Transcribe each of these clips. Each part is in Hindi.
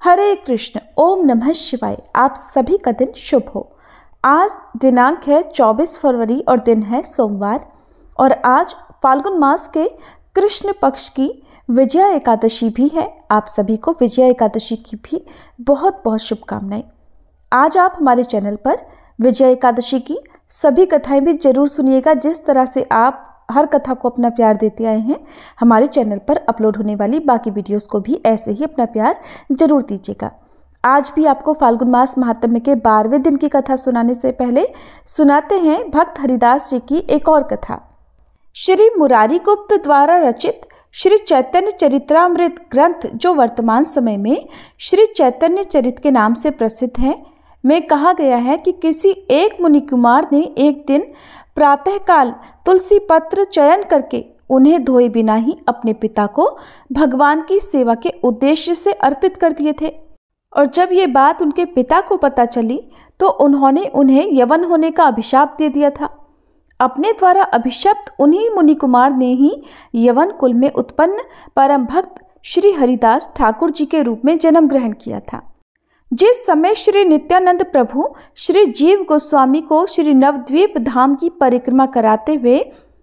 हरे कृष्ण। ओम नमः शिवाय। आप सभी का दिन शुभ हो। आज दिनांक है 24 फरवरी और दिन है सोमवार और आज फाल्गुन मास के कृष्ण पक्ष की विजया एकादशी भी है। आप सभी को विजया एकादशी की भी बहुत बहुत शुभकामनाएं। आज आप हमारे चैनल पर विजया एकादशी की सभी कथाएं भी जरूर सुनिएगा। जिस तरह से आप हर कथा को अपना प्यार देते आए हैं, हमारे चैनल पर अपलोड होने वाली बाकी वीडियोस को भी ऐसे ही अपना प्यार जरूर दीजिएगा। आज भी आपको फाल्गुन मास महात्म्य के 12वें दिन की कथा सुनाने से पहले सुनाते हैं भक्त हरिदास जी की एक और कथा। श्री मुरारी गुप्त द्वारा रचित श्री चैतन्य चरित्रामृत ग्रंथ, जो वर्तमान समय में श्री चैतन्य चरित के नाम से प्रसिद्ध है, में कहा गया है कि किसी एक मुनि कुमार ने एक दिन प्रातःकाल तुलसी पत्र चयन करके उन्हें धोए बिना ही अपने पिता को भगवान की सेवा के उद्देश्य से अर्पित कर दिए थे। और जब ये बात उनके पिता को पता चली तो उन्होंने उन्हें यवन होने का अभिशाप दे दिया था। अपने द्वारा अभिशप्त उन्हीं मुनि कुमार ने ही यवन कुल में उत्पन्न परम भक्त श्री हरिदास ठाकुर जी के रूप में जन्म ग्रहण किया था। जिस समय श्री नित्यानंद प्रभु श्री जीव गोस्वामी को श्री नवद्वीप धाम की परिक्रमा कराते हुए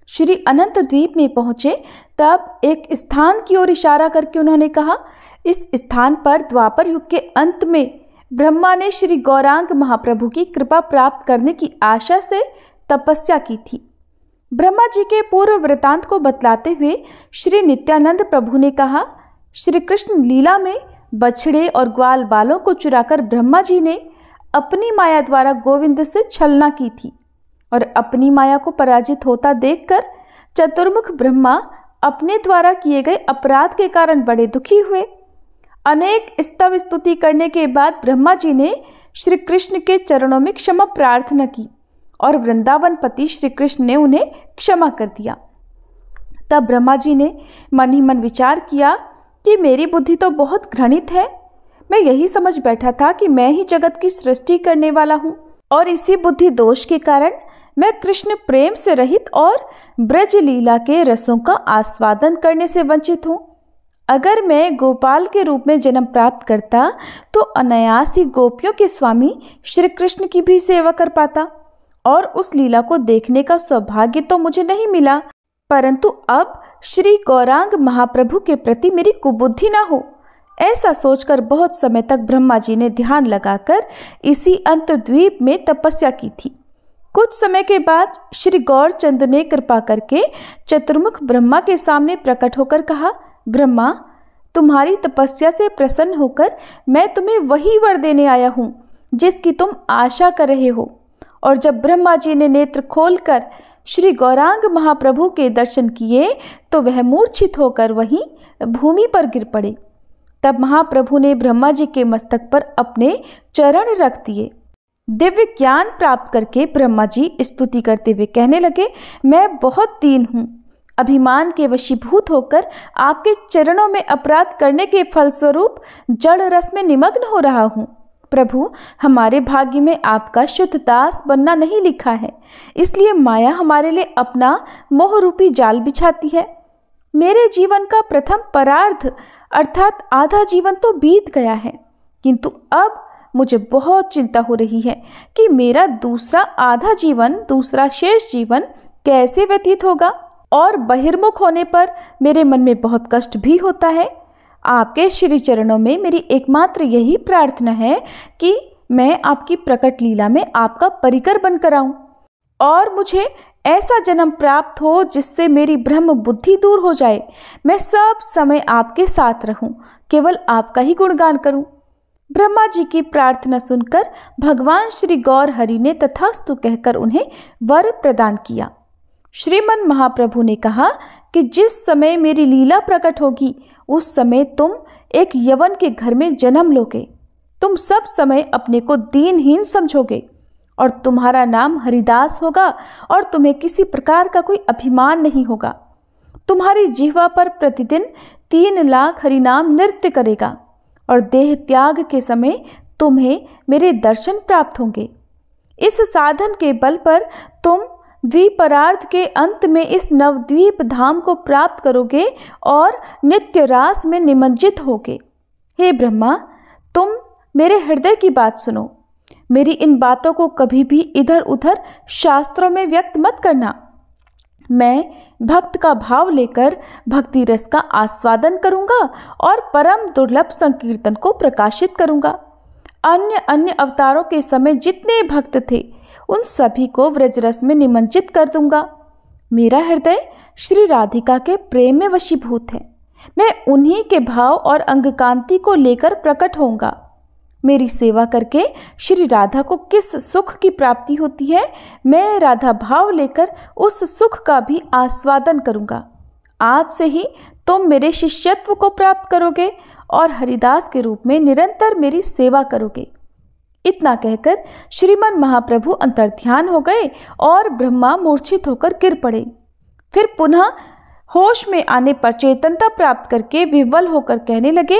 श्री अनंत द्वीप में पहुंचे, तब एक स्थान की ओर इशारा करके उन्होंने कहा, इस स्थान पर द्वापर युग के अंत में ब्रह्मा ने श्री गौरांग महाप्रभु की कृपा प्राप्त करने की आशा से तपस्या की थी। ब्रह्मा जी के पूर्व वृतांत को बतलाते हुए श्री नित्यानंद प्रभु ने कहा, श्री कृष्ण लीला में बछड़े और ग्वाल बालों को चुराकर ब्रह्मा जी ने अपनी माया द्वारा गोविंद से छलना की थी और अपनी माया को पराजित होता देखकर चतुर्मुख ब्रह्मा अपने द्वारा किए गए अपराध के कारण बड़े दुखी हुए। अनेक स्तव स्तुति करने के बाद ब्रह्मा जी ने श्री कृष्ण के चरणों में क्षमा प्रार्थना की और वृंदावन पति श्री कृष्ण ने उन्हें क्षमा कर दिया। तब ब्रह्मा जी ने मन ही मन विचार किया कि मेरी बुद्धि तो बहुत घृणित है। मैं यही समझ बैठा था कि मैं ही जगत की सृष्टि करने वाला हूँ और इसी बुद्धि दोष के कारण मैं कृष्ण प्रेम से रहित और ब्रज लीला के रसों का आस्वादन करने से वंचित हूँ। अगर मैं गोपाल के रूप में जन्म प्राप्त करता तो अनायास ही गोपियों के स्वामी श्री कृष्ण की भी सेवा कर पाता और उस लीला को देखने का सौभाग्य तो मुझे नहीं मिला, परंतु अब श्री गौरांग महाप्रभु के प्रति मेरी कुबुद्धि ना हो, ऐसा सोचकर बहुत समय तक ब्रह्मा जी ने ध्यान लगाकर इसी अंतद्वीप में तपस्या की थी। कुछ समय के बाद श्री गौरचंद ने कृपा करके चतुर्मुख ब्रह्मा के सामने प्रकट होकर कहा, ब्रह्मा, तुम्हारी तपस्या से प्रसन्न होकर मैं तुम्हें वही वर देने आया हूँ जिसकी तुम आशा कर रहे हो। और जब ब्रह्मा जी ने नेत्र खोलकर श्री गौरांग महाप्रभु के दर्शन किए तो वह मूर्छित होकर वहीं भूमि पर गिर पड़े। तब महाप्रभु ने ब्रह्मा जी के मस्तक पर अपने चरण रख दिए। दिव्य ज्ञान प्राप्त करके ब्रह्मा जी स्तुति करते हुए कहने लगे, मैं बहुत दीन हूँ, अभिमान के वशीभूत होकर आपके चरणों में अपराध करने के फलस्वरूप जड़ रस में निमग्न हो रहा हूँ। प्रभु, हमारे भाग्य में आपका शुद्ध दास बनना नहीं लिखा है, इसलिए माया हमारे लिए अपना मोह रूपी जाल बिछाती है। मेरे जीवन का प्रथम परार्ध अर्थात आधा जीवन तो बीत गया है, किंतु अब मुझे बहुत चिंता हो रही है कि मेरा दूसरा आधा जीवन, दूसरा शेष जीवन कैसे व्यतीत होगा। और बहिर्मुख होने पर मेरे मन में बहुत कष्ट भी होता है। आपके श्री चरणों में मेरी एकमात्र यही प्रार्थना है कि मैं आपकी प्रकट लीला में आपका परिकर बनकर आऊं और मुझे ऐसा जन्म प्राप्त हो जिससे मेरी ब्रह्म बुद्धि दूर हो जाए। मैं सब समय आपके साथ रहूं, केवल आपका ही गुणगान करूं। ब्रह्मा जी की प्रार्थना सुनकर भगवान श्री गौर हरि ने तथास्तु कहकर उन्हें वर प्रदान किया। श्रीमन महाप्रभु ने कहा कि जिस समय मेरी लीला प्रकट होगी उस समय तुम एक यवन के घर में जन्म लोगे। तुम सब समय अपने को दीनहीन समझोगे और तुम्हारा नाम हरिदास होगा और तुम्हें किसी प्रकार का कोई अभिमान नहीं होगा। तुम्हारी जिह्वा पर प्रतिदिन 3 लाख हरिनाम नृत्य करेगा और देह त्याग के समय तुम्हें मेरे दर्शन प्राप्त होंगे। इस साधन के बल पर तुम द्विपरार्ध के अंत में इस नवद्वीप धाम को प्राप्त करोगे और नित्य रास में निमज्जित होगे। हे ब्रह्मा, तुम मेरे हृदय की बात सुनो। मेरी इन बातों को कभी भी इधर उधर शास्त्रों में व्यक्त मत करना। मैं भक्त का भाव लेकर भक्ति रस का आस्वादन करूंगा और परम दुर्लभ संकीर्तन को प्रकाशित करूंगा। अन्य अन्य अवतारों के समय जितने भक्त थे उन सभी को व्रजरस में निमंत्रित कर दूंगा। मेरा हृदय श्री राधिका के प्रेम में वशीभूत है। मैं उन्हीं के भाव और अंगकांति को लेकर प्रकट होऊंगा। मेरी सेवा करके श्री राधा को किस सुख की प्राप्ति होती है, मैं राधा भाव लेकर उस सुख का भी आस्वादन करूंगा। आज से ही तुम मेरे शिष्यत्व को प्राप्त करोगे और हरिदास के रूप में निरंतर मेरी सेवा करोगे। इतना कहकर श्रीमन महाप्रभु अंतर्ध्यान हो गए और ब्रह्मा मूर्छित होकर गिर पड़े। फिर पुनः होश में आने पर चेतनता प्राप्त करके विह्वल होकर कहने लगे,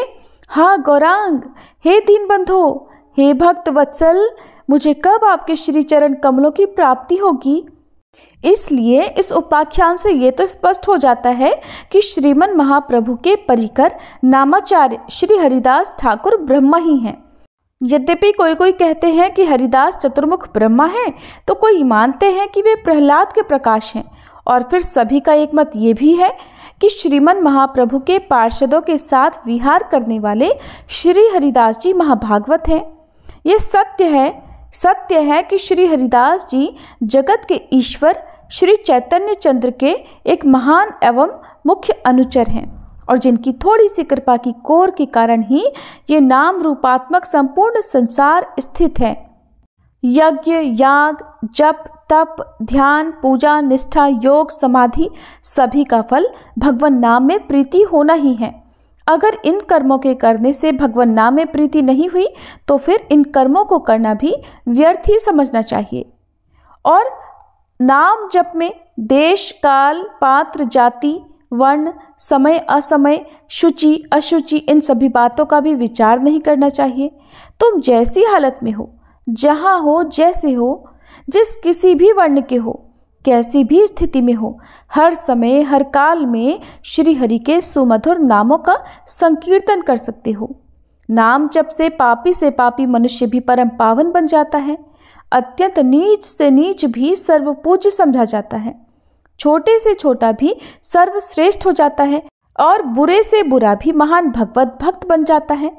हाँ गौरांग, हे दीनबंधो, हे भक्त वत्सल, मुझे कब आपके श्री चरण कमलों की प्राप्ति होगी। इसलिए इस उपाख्यान से ये तो स्पष्ट हो जाता है कि श्रीमन महाप्रभु के परिकर नामाचार्य श्री हरिदास ठाकुर ब्रह्मा ही हैं। यद्यपि कोई कोई कहते हैं कि हरिदास चतुर्मुख ब्रह्मा है, तो कोई मानते हैं कि वे प्रहलाद के प्रकाश हैं, और फिर सभी का एक मत ये भी है कि श्रीमन महाप्रभु के पार्षदों के साथ विहार करने वाले श्री हरिदास जी महाभागवत हैं। ये सत्य है कि श्री हरिदास जी जगत के ईश्वर श्री चैतन्य चंद्र के एक महान एवं मुख्य अनुचर हैं, और जिनकी थोड़ी सी कृपा की कोर के कारण ही ये नाम रूपात्मक संपूर्ण संसार स्थित है। यज्ञ, याग, जप, तप, ध्यान, पूजा, निष्ठा, योग, समाधि सभी का फल भगवान नाम में प्रीति होना ही है। अगर इन कर्मों के करने से भगवान नाम में प्रीति नहीं हुई तो फिर इन कर्मों को करना भी व्यर्थ ही समझना चाहिए। और नाम जप में देश, काल, पात्र, जाति, वर्ण, समय, असमय, शुचि, अशुचि इन सभी बातों का भी विचार नहीं करना चाहिए। तुम जैसी हालत में हो, जहाँ हो, जैसे हो, जिस किसी भी वर्ण के हो, कैसी भी स्थिति में हो, हर समय हर काल में श्री हरि के सुमधुर नामों का संकीर्तन कर सकते हो। नाम जप से पापी मनुष्य भी परम पावन बन जाता है। अत्यंत नीच से नीच भी सर्वपूज्य समझा जाता है। छोटे से छोटा भी सर्वश्रेष्ठ हो जाता है और बुरे से बुरा भी महान भगवत भक्त बन जाता है।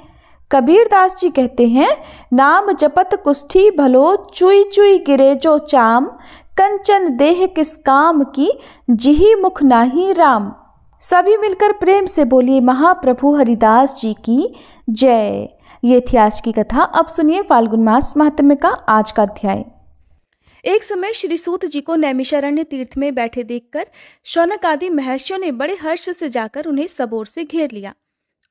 कबीर दास जी कहते हैं, नाम जपत कुष्ठी भलो, चुई चुई गिरे जो चाम, कंचन देह किस काम की, जिही मुख नाही राम। सभी मिलकर प्रेम से बोलिए महाप्रभु हरिदास जी की जय। ये थी आज की कथा। अब सुनिए फाल्गुन मास महात्म्य का आज का अध्याय। एक समय श्री सूत जी को नैमिषारण्य तीर्थ में बैठे देखकर शौनक आदि महर्षियों ने बड़े हर्ष से जाकर उन्हें सब ओर से घेर लिया।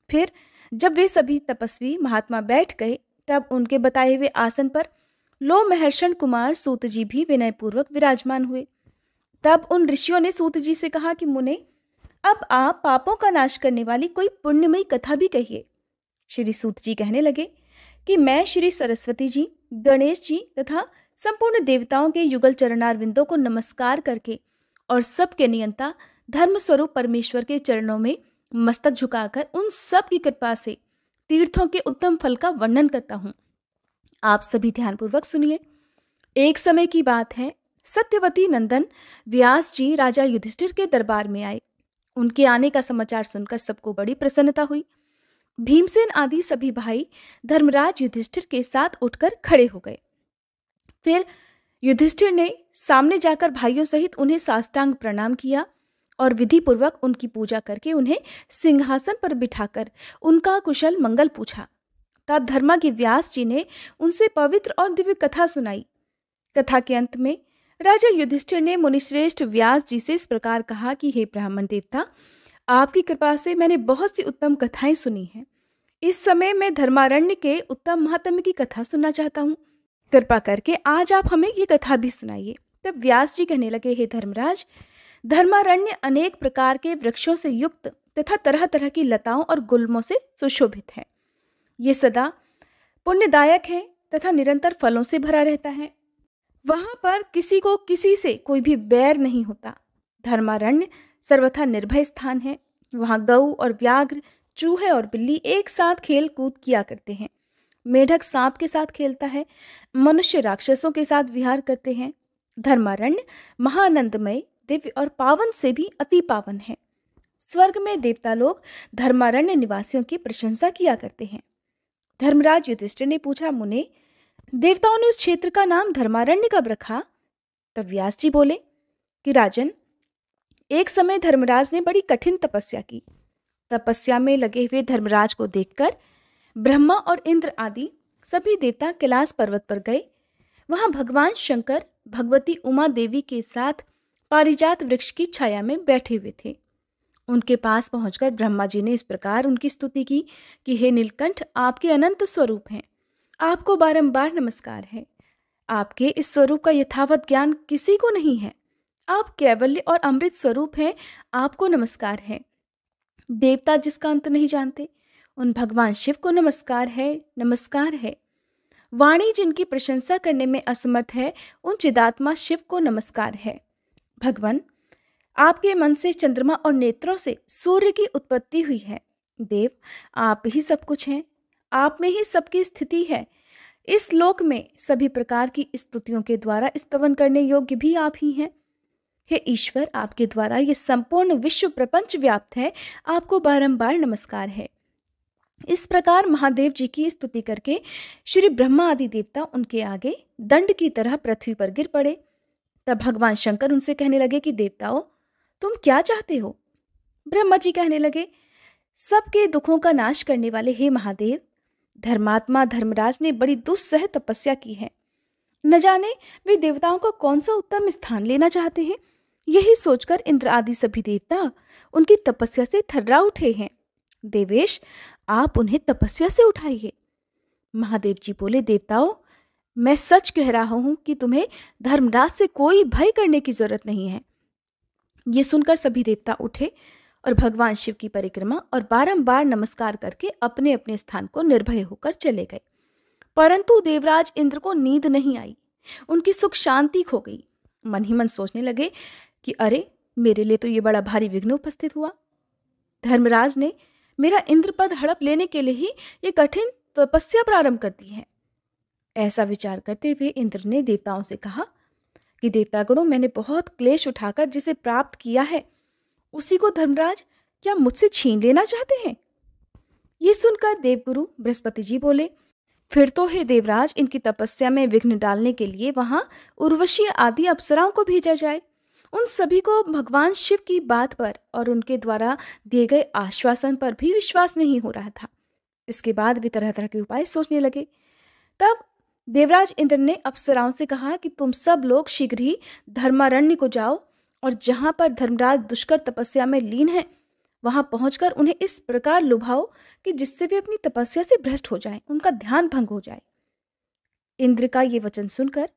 फिर जब वे सभी तपस्वी महात्मा बैठ गए तब उनके बताए हुए आसन पर लो महर्षण कुमार सूत जी भी विनयपूर्वक विराजमान हुए। तब उन ऋषियों ने सूत जी से कहा कि मुने, अब आप पापों का नाश करने वाली कोई पुण्यमयी कथा भी कहिए। श्री सूत जी कहने लगे कि मैं श्री सरस्वती जी, गणेश जी तथा संपूर्ण देवताओं के युगल चरणारविंदों को नमस्कार करके और सबके नियंता धर्म स्वरूप परमेश्वर के चरणों में मस्तक झुकाकर उन सब की कृपा से तीर्थों के उत्तम फल का वर्णन करता हूँ। आप सभी ध्यानपूर्वक सुनिए। एक समय की बात है, सत्यवती नंदन व्यास जी राजा युधिष्ठिर के दरबार में आए। उनके आने का समाचार सुनकर सबको बड़ी प्रसन्नता हुई। भीमसेन आदि सभी भाई धर्मराज युधिष्ठिर के साथ उठकर खड़े हो गए। फिर युधिष्ठिर ने सामने जाकर भाइयों सहित उन्हें साष्टांग प्रणाम किया और विधि पूर्वक उनकी पूजा करके उन्हें सिंहासन पर बिठाकर उनका कुशल मंगल पूछा। तब धर्मा के व्यास जी ने उनसे पवित्र और दिव्य कथा सुनाई। कथा के अंत में राजा युधिष्ठिर ने मुनिश्रेष्ठ व्यास जी से इस प्रकार कहा कि हे ब्राह्मण देवता, आपकी कृपा से मैंने बहुत सी उत्तम कथाएं सुनी हैं। इस समय मैं धर्मारण्य के उत्तम महात्म्य की कथा सुनना चाहता हूँ। कृपा करके आज आप हमें ये कथा भी सुनाइए। तब व्यास जी कहने लगे, हे धर्मराज, धर्मारण्य अनेक प्रकार के वृक्षों से युक्त तथा तरह तरह की लताओं और गुल्मों से सुशोभित है। ये सदा पुण्यदायक है तथा निरंतर फलों से भरा रहता है। वहां पर किसी को किसी से कोई भी बैर नहीं होता। धर्मारण्य सर्वथा निर्भय स्थान है। वहां गऊ और व्याघ्र, चूहे और बिल्ली एक साथ खेल कूद किया करते हैं। मेढक सांप के साथ खेलता है, मनुष्य राक्षसों के साथ विहार करते हैं। धर्मारण्य महाआनंदमय, दिव्य और पावन से भी अति पावन है। स्वर्ग में देवता लोग धर्मारण्य निवासियों की प्रशंसा किया करते हैं। धर्मराज युधिष्ठिर ने पूछा, मुने, देवताओं ने उस क्षेत्र का नाम धर्मारण्य कब रखा? तब व्यास जी बोले कि राजन, एक समय धर्मराज ने बड़ी कठिन तपस्या की। तपस्या में लगे हुए धर्मराज को देखकर ब्रह्मा और इंद्र आदि सभी देवता कैलाश पर्वत पर गए। वहां भगवान शंकर भगवती उमा देवी के साथ पारिजात वृक्ष की छाया में बैठे हुए थे। उनके पास पहुंचकर ब्रह्मा जी ने इस प्रकार उनकी स्तुति की कि हे नीलकंठ, आपके अनंत स्वरूप हैं, आपको बारंबार नमस्कार है। आपके इस स्वरूप का यथावत ज्ञान किसी को नहीं है। आप कैवल्य और अमृत स्वरूप हैं, आपको नमस्कार है। देवता जिसका अंत नहीं जानते, उन भगवान शिव को नमस्कार है, नमस्कार है। वाणी जिनकी प्रशंसा करने में असमर्थ है, उन चिदात्मा शिव को नमस्कार है। भगवान, आपके मन से चंद्रमा और नेत्रों से सूर्य की उत्पत्ति हुई है। देव, आप ही सब कुछ हैं, आप में ही सबकी स्थिति है। इस लोक में सभी प्रकार की स्तुतियों के द्वारा स्तवन करने योग्य भी आप ही हैं। हे ईश्वर, आपके द्वारा ये संपूर्ण विश्व प्रपंच व्याप्त है, आपको बारंबार नमस्कार है। इस प्रकार महादेव जी की स्तुति करके श्री ब्रह्मा आदि देवता उनके आगे दंड की तरह पृथ्वी पर गिर पड़े। तब भगवान शंकर उनसे कहने लगे कि देवताओं, तुम क्या चाहते हो? ब्रह्मा जी कहने लगे, सबके दुखों का नाश करने वाले हे महादेव, धर्मात्मा धर्मराज ने बड़ी दुस्सह तपस्या की है। न जाने वे देवताओं का कौन सा उत्तम स्थान लेना चाहते हैं। यही सोचकर इंद्र आदि सभी देवता उनकी तपस्या से थर्रा उठे हैं। देवेश, आप उन्हें तपस्या से उठाइए। महादेव जी बोले, देवताओं, मैं सच कह रहा हूं कि तुम्हें धर्मराज से कोई भय करने की जरूरत नहीं है। ये सुनकर सभी देवता उठे और भगवान शिव की परिक्रमा और बारंबार नमस्कार करके अपने अपने स्थान को निर्भय होकर चले गए। परंतु देवराज इंद्र को नींद नहीं आई, उनकी सुख शांति खो गई। मन ही मन सोचने लगे कि अरे, मेरे लिए तो ये बड़ा भारी विघ्न उपस्थित हुआ। धर्मराज ने मेरा इंद्र पद हड़प लेने के लिए ही ये कठिन तपस्या प्रारंभ कर दी है। ऐसा विचार करते हुए इंद्र ने देवताओं से कहा कि देवतागणों, मैंने बहुत क्लेश उठाकर जिसे प्राप्त किया है, उसी को धर्मराज क्या मुझसे छीन लेना चाहते हैं? ये सुनकर देवगुरु बृहस्पति जी बोले, फिर तो हे देवराज, इनकी तपस्या में विघ्न डालने के लिए वहां उर्वशी आदि अप्सराओं को भेजा जाए। उन सभी को भगवान शिव की बात पर और उनके द्वारा दिए गए आश्वासन पर भी विश्वास नहीं हो रहा था। इसके बाद वे तरह तरह के उपाय सोचने लगे। तब देवराज इंद्र ने अप्सराओं से कहा कि तुम सब लोग शीघ्र ही धर्मारण्य को जाओ और जहां पर धर्मराज दुष्कर तपस्या में लीन है, वहां पहुंचकर उन्हें इस प्रकार लुभाओ कि जिससे वे अपनी तपस्या से भ्रष्ट हो जाएं, उनका ध्यान भंग हो जाए। इंद्र का ये वचन सुनकर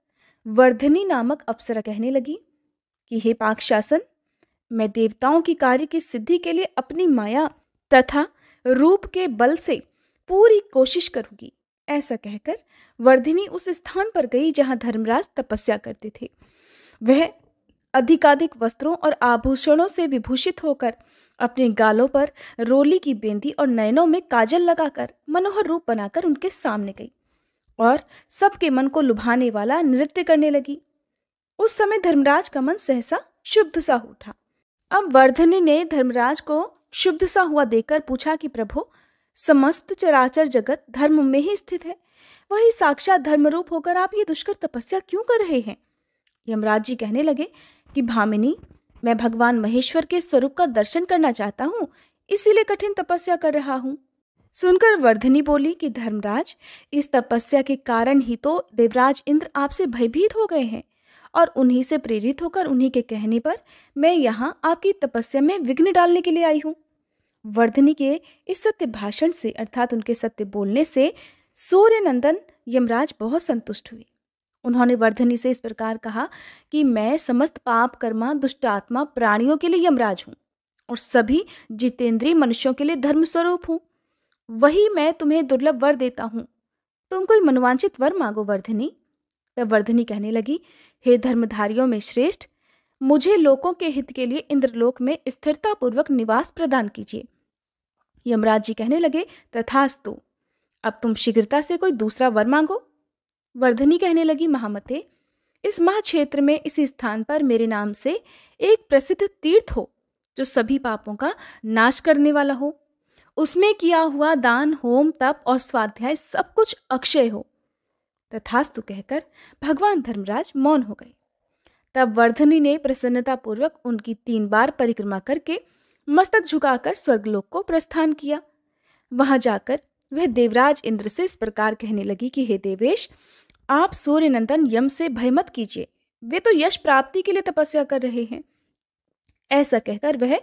वर्धनी नामक अप्सरा कहने लगी कि हे पाकशासन, मैं देवताओं की कार्य की सिद्धि के लिए अपनी माया तथा रूप के बल से पूरी कोशिश करूंगी। ऐसा कहकर वर्धिनी उस स्थान पर गई जहां धर्मराज तपस्या करते थे। वह अधिकाधिक वस्त्रों और आभूषणों से विभूषित होकर अपने गालों पर रोली की बेंदी और नयनों में काजल लगाकर मनोहर रूप बनाकर उनके सामने गई और सबके मन को लुभाने वाला नृत्य करने लगी। उस समय धर्मराज का मन सहसा शुद्ध सा उठा। अब वर्धनी ने धर्मराज को शुद्ध सा हुआ देखकर पूछा कि प्रभु, समस्त चराचर जगत धर्म में ही स्थित है, वही साक्षात धर्मरूप होकर आप ये दुष्कर तपस्या क्यों कर रहे हैं? यमराज जी कहने लगे कि भामिनी, मैं भगवान महेश्वर के स्वरूप का दर्शन करना चाहता हूँ, इसीलिए कठिन तपस्या कर रहा हूँ। सुनकर वर्धनी बोली कि धर्मराज, इस तपस्या के कारण ही तो देवराज इंद्र आपसे भयभीत हो गए हैं और उन्हीं से प्रेरित होकर उन्हीं के कहने पर मैं यहाँ आपकी तपस्या में विघ्न डालने के लिए आई हूँ। वर्धनी के इस सत्य भाषण से अर्थात उनके सत्य बोलने से सूर्य नंदन यमराज बहुत संतुष्ट हुए। उन्होंने वर्धनी से इस प्रकार कहा कि मैं समस्त पाप कर्मा दुष्ट आत्मा प्राणियों के लिए यमराज हूँ और सभी जितेंद्रीय मनुष्यों के लिए धर्म स्वरूप हूँ। वही मैं तुम्हें दुर्लभ वर देता हूँ, तुम कोई मनोवांछित वर मांगो वर्धनी। तब वर्धनी कहने लगी, हे धर्मधारियों में श्रेष्ठ, मुझे लोकों के हित के लिए इंद्रलोक में स्थिरता पूर्वक निवास प्रदान कीजिए। यमराज जी कहने लगे, तथास्तु, अब तुम शीघ्रता से कोई दूसरा वर मांगो। वर्धनी कहने लगी, महामते, इस महाक्षेत्र में इसी स्थान पर मेरे नाम से एक प्रसिद्ध तीर्थ हो जो सभी पापों का नाश करने वाला हो। उसमें किया हुआ दान, होम, तप और स्वाध्याय सब कुछ अक्षय हो। तथास्तु कहकर भगवान धर्मराज मौन हो गए। तब वर्धनी ने प्रसन्नतापूर्वक उनकी 3 बार परिक्रमा करके मस्तक झुकाकर स्वर्गलोक को प्रस्थान किया। वहां जाकर वह देवराज इंद्र से इस प्रकार कहने लगी कि हे देवेश, आप सूर्य नंदन यम से भय मत कीजिए, वे तो यश प्राप्ति के लिए तपस्या कर रहे हैं। ऐसा कहकर वह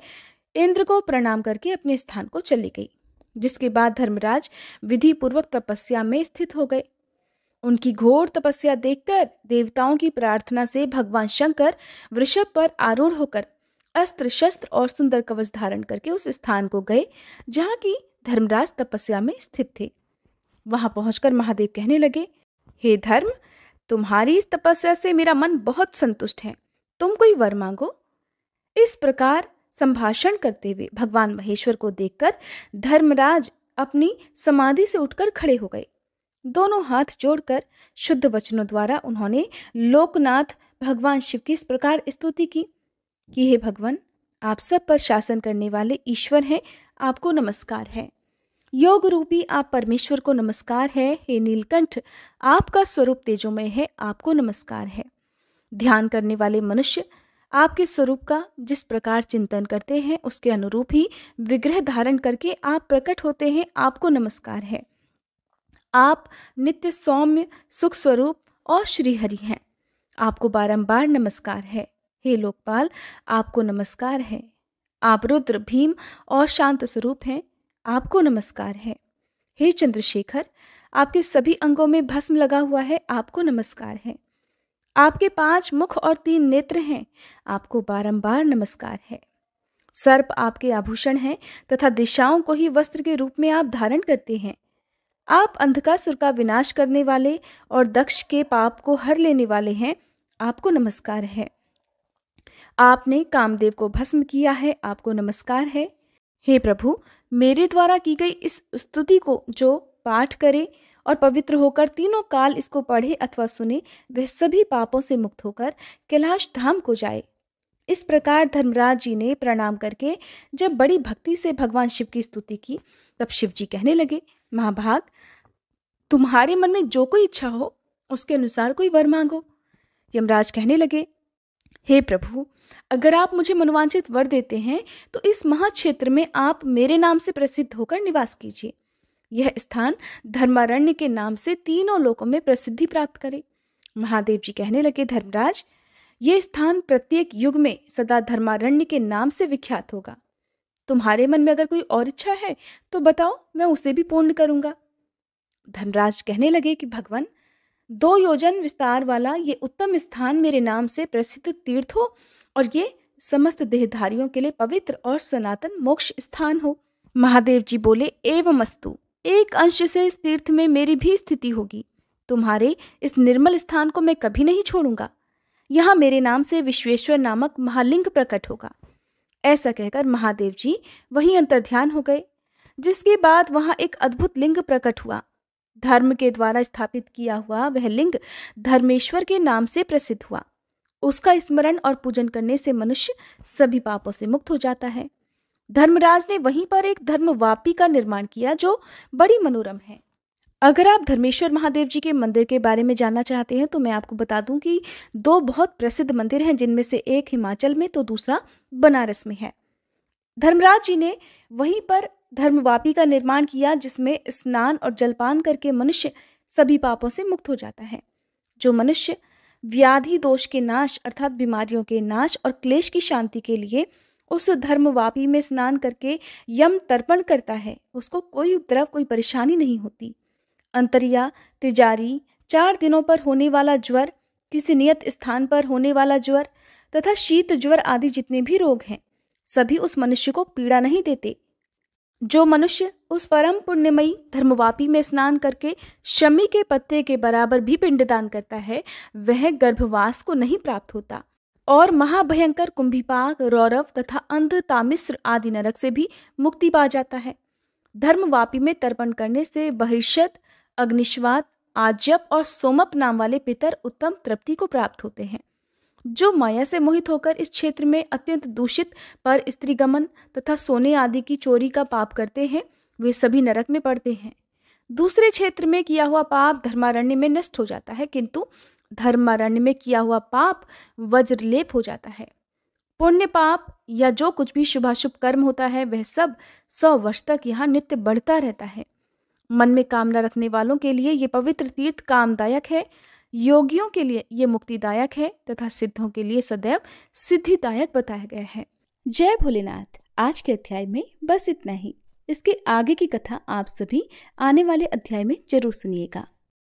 इंद्र को प्रणाम करके अपने स्थान को चली गई, जिसके बाद धर्मराज विधि पूर्वक तपस्या में स्थित हो गए। उनकी घोर तपस्या देखकर देवताओं की प्रार्थना से भगवान शंकर वृषभ पर आरूढ़ होकर अस्त्र शस्त्र और सुंदर कवच धारण करके उस स्थान को गए जहाँ की धर्मराज तपस्या में स्थित थे। वहां पहुंचकर महादेव कहने लगे, हे धर्म, तुम्हारी इस तपस्या से मेरा मन बहुत संतुष्ट है, तुम कोई वर मांगो। इस प्रकार संभाषण करते हुए भगवान महेश्वर को देखकर धर्मराज अपनी समाधि से उठकर खड़े हो गए। दोनों हाथ जोड़कर शुद्ध वचनों द्वारा उन्होंने लोकनाथ भगवान शिव की इस प्रकार स्तुति की कि हे भगवान, आप सब पर शासन करने वाले ईश्वर हैं, आपको नमस्कार है। योग रूपी आप परमेश्वर को नमस्कार है। हे नीलकंठ, आपका स्वरूप तेजोमय है, आपको नमस्कार है। ध्यान करने वाले मनुष्य आपके स्वरूप का जिस प्रकार चिंतन करते हैं उसके अनुरूप ही विग्रह धारण करके आप प्रकट होते हैं, आपको नमस्कार है। आप नित्य सौम्य सुख स्वरूप और श्रीहरि हैं, आपको बारंबार नमस्कार है। हे लोकपाल, आपको नमस्कार है। आप रुद्र, भीम और शांत स्वरूप हैं, आपको नमस्कार है। हे चंद्रशेखर, आपके सभी अंगों में भस्म लगा हुआ है, आपको नमस्कार है। आपके 5 मुख और 3 नेत्र हैं, आपको बारंबार नमस्कार है। सर्प आपके आभूषण हैं तथा दिशाओं को ही वस्त्र के रूप में आप धारण करते हैं। आप अंधकासुर का विनाश करने वाले और दक्ष के पाप को हर लेने वाले हैं, आपको नमस्कार है। आपने कामदेव को भस्म किया है, आपको नमस्कार है। हे प्रभु, मेरे द्वारा की गई इस स्तुति को जो पाठ करे और पवित्र होकर तीनों काल इसको पढ़े अथवा सुने, वह सभी पापों से मुक्त होकर कैलाश धाम को जाए। इस प्रकार धर्मराज जी ने प्रणाम करके जब बड़ी भक्ति से भगवान शिव की स्तुति की, तब शिव जी कहने लगे, महाभाग, तुम्हारे मन में जो कोई इच्छा हो उसके अनुसार कोई वर मांगो। यमराज कहने लगे, हे प्रभु, अगर आप मुझे मनोवांछित वर देते हैं तो इस महाक्षेत्र में आप मेरे नाम से प्रसिद्ध होकर निवास कीजिए। यह स्थान धर्मारण्य के नाम से तीनों लोकों में प्रसिद्धि प्राप्त करे। महादेव जी कहने लगे, धर्मराज, ये स्थान प्रत्येक युग में सदा धर्मारण्य के नाम से विख्यात होगा। तुम्हारे मन में अगर कोई और इच्छा है तो बताओ, मैं उसे भी पूर्ण करूंगा। धर्मराज कहने लगे कि भगवान, 2 योजन विस्तार वाला ये उत्तम स्थान मेरे नाम से प्रसिद्ध तीर्थ हो और ये समस्त देहधारियों के लिए पवित्र और सनातन मोक्ष स्थान हो। महादेव जी बोले, एवमस्तु, एक अंश से इस तीर्थ में मेरी भी स्थिति होगी। तुम्हारे इस निर्मल स्थान को मैं कभी नहीं छोड़ूंगा। यहाँ मेरे नाम से विश्वेश्वर नामक महालिंग प्रकट होगा। ऐसा कहकर महादेव जी वहीं अंतर्ध्यान हो गए, जिसके बाद वहां एक अद्भुत लिंग प्रकट हुआ। धर्म के द्वारा स्थापित किया हुआ वह लिंग धर्मेश्वर के नाम से प्रसिद्ध हुआ। उसका स्मरण और पूजन करने से मनुष्य सभी पापों से मुक्त हो जाता है। धर्मराज ने वहीं पर एक धर्मवापी का निर्माण किया जो बड़ी मनोरम है। अगर आप धर्मेश्वर महादेव जी के मंदिर के बारे में जानना चाहते हैं तो मैं आपको बता दूं कि 2 बहुत प्रसिद्ध मंदिर हैं, जिनमें से एक हिमाचल में तो दूसरा बनारस में है। धर्मराज जी ने वहीं पर धर्मवापी का निर्माण किया, जिसमें स्नान और जलपान करके मनुष्य सभी पापों से मुक्त हो जाता है। जो मनुष्य व्याधि दोष के नाश अर्थात बीमारियों के नाश और क्लेश की शांति के लिए उस धर्मवापी में स्नान करके यम तर्पण करता है, उसको कोई उपद्रव, कोई परेशानी नहीं होती। अंतरिया, तिजारी, 4 दिनों पर होने वाला ज्वर, किसी नियत स्थान पर होने वाला ज्वर तथा शीत ज्वर आदि जितने भी रोग हैं, सभी उस मनुष्य को पीड़ा नहीं देते। जो मनुष्य उस परम पुण्यमयी धर्मवापी में स्नान करके शमी के पत्ते के बराबर भी पिंडदान करता है, वह गर्भवास को नहीं प्राप्त होता और महाभयंकर कुंभीपाक, रौरव तथा अंध, तामिश्र आदि नरक से भी मुक्ति पा जाता है। धर्मवापी में तर्पण करने से बहिर्षद अग्निश्वात, आज्यप और सोमप नाम वाले पितर उत्तम तृप्ति को प्राप्त होते हैं। जो माया से मोहित होकर इस क्षेत्र में अत्यंत दूषित पर स्त्रीगमन तथा सोने आदि की चोरी का पाप करते हैं, वे सभी नरक में पड़ते हैं। दूसरे क्षेत्र में किया हुआ पाप धर्मारण्य में नष्ट हो जाता है, किंतु धर्मारण्य में किया हुआ पाप वज्रलेप हो जाता है। पुण्य पाप या जो कुछ भी शुभाशुभ कर्म होता है वह सब 100 वर्ष तक यहाँ नित्य बढ़ता रहता है। मन में कामना रखने वालों के लिए ये पवित्र तीर्थ कामदायक है, योगियों के लिए ये मुक्तिदायक है तथा सिद्धों के लिए सदैव सिद्धिदायक बताया गया है। जय भोलेनाथ। आज के अध्याय में बस इतना ही। इसके आगे की कथा आप सभी आने वाले अध्याय में जरूर सुनिएगा।